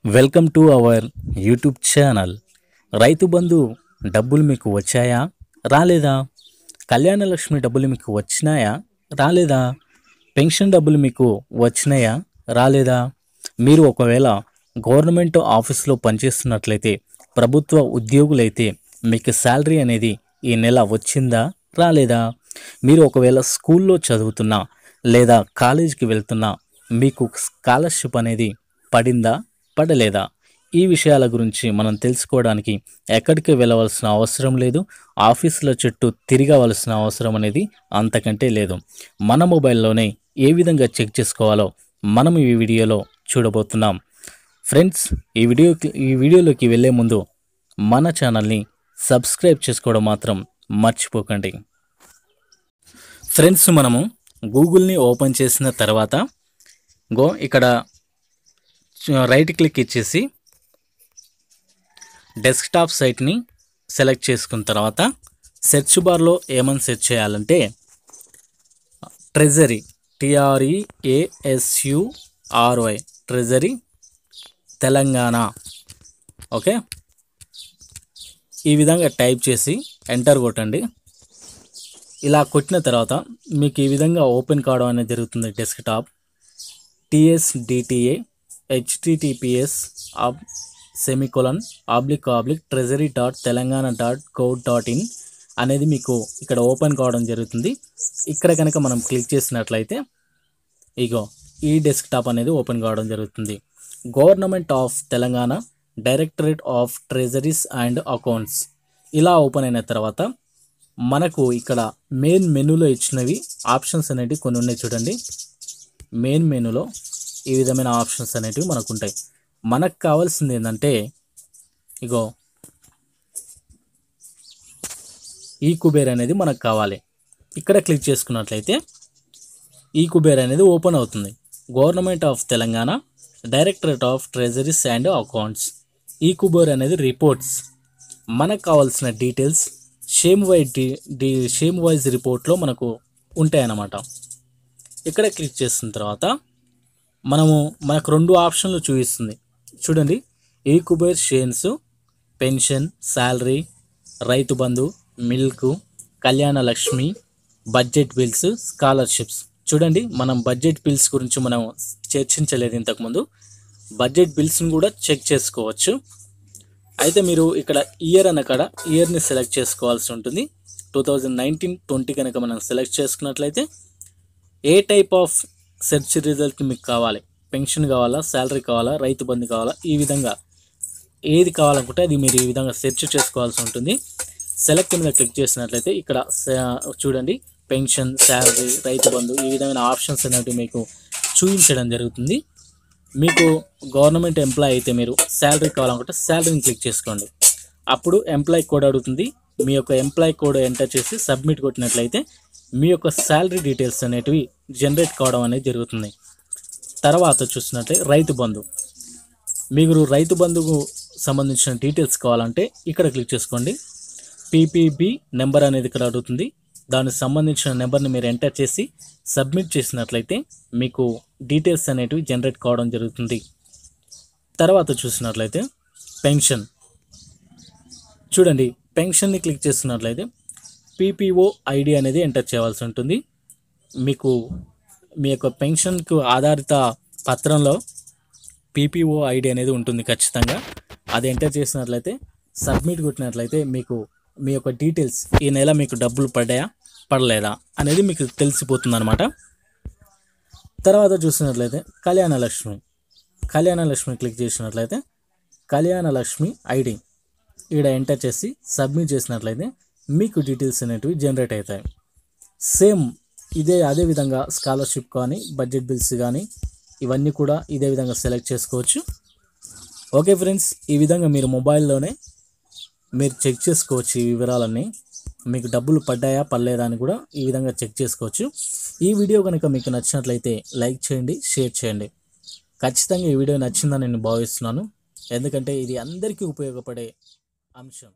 Welcome to our YouTube channel. Rythu Bandhu డబ్బులు మీకు వచ్చాయా రాలేదా? కళ్యాణ లక్ష్మి డబ్బులు మీకు వచ్చినాయా రాలేదా? పెన్షన్ డబ్బులు మీకు వచ్చినాయా రాలేదా? మీరు ఒకవేళ గవర్నమెంట్ ఆఫీస్లో పనిచేస్తున్నట్లయితే, ప్రభుత్వ ఉద్యోగులైతే మీకు శాలరీ అనేది ఈ నెల వచ్చిందా రాలేదా? మీరు ఒకవేళ స్కూల్లో చదువుతున్నా లేదా కాలేజీకి వెళ్తున్నా మీకు స్కాలర్షిప్ అనేది పడిందా పడలేదా? ఈ విషయాల గురించి మనం తెలుసుకోవడానికి ఎక్కడికి వెళ్ళవలసిన అవసరం లేదు, ఆఫీసుల చుట్టూ తిరగవలసిన అవసరం అనేది అంతకంటే లేదు. మన మొబైల్లోనే ఏ విధంగా చెక్ చేసుకోవాలో మనం ఈ వీడియోలో చూడబోతున్నాం. ఫ్రెండ్స్, ఈ వీడియోలోకి వెళ్ళే ముందు మన ఛానల్ని సబ్స్క్రైబ్ చేసుకోవడం మాత్రం మర్చిపోకండి. ఫ్రెండ్స్, మనము గూగుల్ని ఓపెన్ చేసిన తర్వాత ఇక్కడ రైట్ క్లిక్ ఇచ్చేసి డెస్క్టాప్ సైట్ని సెలెక్ట్ చేసుకున్న తర్వాత సెర్చ్ బార్లో ఏమని సెర్చ్ చేయాలంటే treasury, TREASURY, treasury Telangana. Okay, ఈ విధంగా టైప్ చేసి ఎంటర్ కొట్టండి. ఇలా కొట్టిన తర్వాత మీకు ఈ విధంగా ఓపెన్ కావడం అనేది జరుగుతుంది. డెస్క్టాప్ TSDTA https://treasury.telangana.gov.in అనేది మీకు ఇక్కడ ఓపెన్ కావడం జరుగుతుంది. ఇక్కడ కనుక మనం క్లిక్ చేసినట్లయితే ఈ డెస్క్టాప్ అనేది ఓపెన్ కావడం జరుగుతుంది. Government of Telangana, directorate of treasuries and accounts ఇలా ఓపెన్ అయిన తర్వాత మనకు ఇక్కడ మెయిన్ మెనూలో ఇచ్చినవి ఆప్షన్స్ అనేవి కొన్ని ఉన్నాయి. చూడండి, మెయిన్ మెనూలో ఈ విధమైన ఆప్షన్స్ అనేటివి మనకు ఉంటాయి. మనకు కావాల్సింది ఏంటంటే ఈ కుబేర్ అనేది మనకు కావాలి. ఇక్కడ క్లిక్ చేసుకున్నట్లయితే ఈ కుబేర్ అనేది ఓపెన్ అవుతుంది. Government of Telangana, directorate of treasuries and accounts. ఈ కుబేర్ అనేది రిపోర్ట్స్, మనకు కావాల్సిన డీటెయిల్స్ షేమ్ వైజ్ రిపోర్ట్లో మనకు ఉంటాయన్నమాట. ఇక్కడ క్లిక్ చేసిన తర్వాత మనకు రెండు ఆప్షన్లు చూపిస్తుంది. చూడండి, ఈ Kuber షేన్స్, pension, salary, Rythu Bandhu, milk, Kalyana Lakshmi, budget bills, scholarships. చూడండి, మనం బడ్జెట్ బిల్స్ గురించి మనం చర్చించలేదు ఇంతకుముందు. బడ్జెట్ బిల్స్ని కూడా చెక్ చేసుకోవచ్చు. అయితే మీరు ఇక్కడ ఇయర్ని సెలెక్ట్ చేసుకోవాల్సి ఉంటుంది. 2019-20 కనుక మనం సెలెక్ట్ చేసుకున్నట్లయితే ఏ టైప్ ఆఫ్ సెర్చ్ రిజల్ట్ మీకు కావాలి, పెన్షన్ కావాలా, శాలరీ కావాలా, రైతు బంధు కావాలా, ఈ విధంగా ఏది కావాలనుకుంటే అది మీరు ఈ విధంగా సెర్చ్ చేసుకోవాల్సి ఉంటుంది. సెలెక్ట్ మీద క్లిక్ చేసినట్లయితే ఇక్కడ చూడండి, పెన్షన్, శాలరీ, రైతు బంధు ఈ విధమైన ఆప్షన్స్ అనేవి మీకు చూపించడం జరుగుతుంది. మీకు గవర్నమెంట్ ఎంప్లాయ్ అయితే మీరు శాలరీ కావాలనుకుంటే శాలరీని క్లిక్ చేసుకోండి. అప్పుడు ఎంప్లాయ్ కోడ్ అడుగుతుంది. మీ యొక్క ఎంప్లాయ్ కోడ్ ఎంటర్ చేసి సబ్మిట్ కొట్టినట్లయితే మీ యొక్క శాలరీ డీటెయిల్స్ అనేటివి జనరేట్ కావడం అనేది జరుగుతుంది. తర్వాత చూసినట్లయితే రైతు బంధు, మీరు రైతు బంధుకు సంబంధించిన డీటెయిల్స్ కావాలంటే ఇక్కడ క్లిక్ చేసుకోండి. PPB నెంబర్ అనేది ఇక్కడ అడుగుతుంది. దానికి సంబంధించిన నెంబర్ని మీరు ఎంటర్ చేసి సబ్మిట్ చేసినట్లయితే మీకు డీటెయిల్స్ అనేటివి జనరేట్ కావడం జరుగుతుంది. తర్వాత చూసినట్లయితే పెన్షన్, చూడండి, పెన్షన్ని క్లిక్ చేస్తున్నట్లయితే PPO ID అనేది ఎంటర్ చేయవలసి ఉంటుంది. మీకు మీ యొక్క పెన్షన్కు ఆధారిత పత్రంలో PPO ID అనేది ఉంటుంది ఖచ్చితంగా. అది ఎంటర్ చేసినట్లయితే సబ్మిట్ కొట్టినట్లయితే మీకు మీ యొక్క డీటెయిల్స్, ఈ నెల మీకు డబ్బులు పడ్డాయా పడలేదా అనేది మీకు తెలిసిపోతుంది అనమాట. తర్వాత చూసినట్లయితే కళ్యాణ లక్ష్మి క్లిక్ చేసినట్లయితే కళ్యాణ లక్ష్మి ID ఇక్కడ ఎంటర్ చేసి సబ్మిట్ చేసినట్లయితే మీకు డీటెయిల్స్ అనేటివి జనరేట్ అవుతాయి. సేమ్ అదే విధంగా స్కాలర్షిప్ కానీ, బడ్జెట్ బిల్స్ కానీ ఇవన్నీ కూడా ఇదే విధంగా సెలెక్ట్ చేసుకోవచ్చు. ఓకే ఫ్రెండ్స్, ఈ విధంగా మీరు మొబైల్లోనే మీరు చెక్ చేసుకోవచ్చు. ఈ వివరాలన్నీ మీకు డబ్బులు పడ్డాయా పడలేదా అని కూడా ఈ విధంగా చెక్ చేసుకోవచ్చు. ఈ వీడియో కనుక మీకు నచ్చినట్లయితే లైక్ చేయండి, షేర్ చేయండి. ఖచ్చితంగా ఈ వీడియో నచ్చిందని నేను భావిస్తున్నాను, ఎందుకంటే ఇది అందరికీ ఉపయోగపడే అంశం.